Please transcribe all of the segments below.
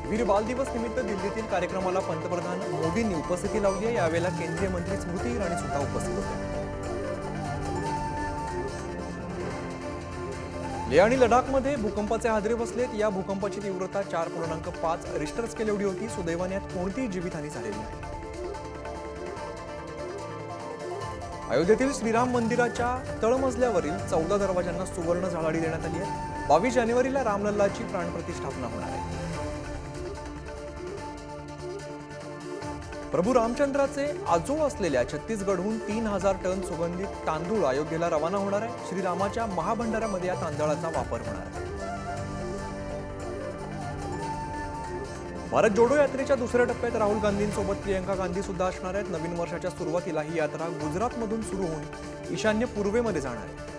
वीर बाल दिवस निमित्त दिल्लीतील कार्यक्रमाला पंतप्रधान मोदींनी उपस्थिती लावली आहे। यावेळेला केंद्रीय मंत्री स्मृती इराणी सुद्धा उपस्थित होत्या। लेह आणि लडाखमध्ये भूकंपाचे हादरे बसलेत। या भूकंपाची तीव्रता 4.5 रिश्टर स्केल एवढी होती। सुदैवाने यात कोणतीही जीवितहानी झालेली नाही। अयोध्येतील श्रीराम मंदिराच्या तळमजल्यावरील 14 दरवाजांना सुवर्ण झाळाडी देण्यात आली आहे। 22 जानेवारीला रामलल्लाची प्राणप्रतिष्ठापना होणार आहे। प्रभू रामचंद्राचे आजोळ असलेल्या छत्तीसगडहून 3000 टन सुगंधित तांदूळ अयोध्येला रवाना होणार आहे। श्रीरामाच्या महाभंडाऱ्यामध्ये या तांदळाचा वापर होणार आहे। भारत जोडो यात्रेच्या दुसऱ्या टप्प्यात राहुल गांधींसोबत प्रियंका गांधी सुद्धा असणार आहेत। नवीन वर्षाच्या सुरुवातीला ही यात्रा गुजरातमधून सुरू होऊन ईशान्य पूर्वेमध्ये जाणार आहे।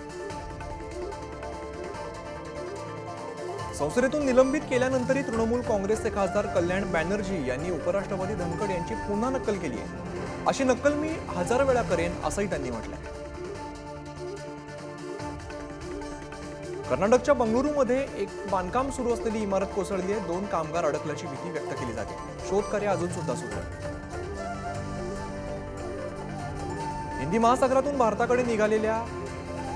संसदेतून निलंबित केल्यानंतरही तृणमूल काँग्रेसचे खासदार कल्याण बॅनर्जी यांनी उपराष्ट्रपती धनखड यांची पुन्हा नक्कल केली आहे। अशी नक्कल मी 1000 वेळा करेन असंही त्यांनी म्हटलंय। कर्नाटकच्या बंगळुरूमध्ये एक बांधकाम सुरू असलेली इमारत कोसळली आहे। 2 कामगार अडकल्याची भीती व्यक्त केली जाते। शोधकार्य अजून सुद्धा सुरू आहे। हिंदी महासागरातून भारताकडे निघालेल्या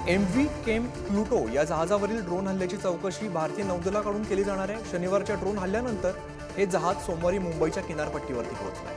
MV केम प्लुटो या जहाजावरील ड्रोन हल्ल्याची चौकशी भारतीय नौदलाकडून केली जाणार आहे। शनिवारच्या ड्रोन हल्ल्यानंतर हे जहाज सोमवारी मुंबईच्या किनारपट्टीवरती पोहोचलंय।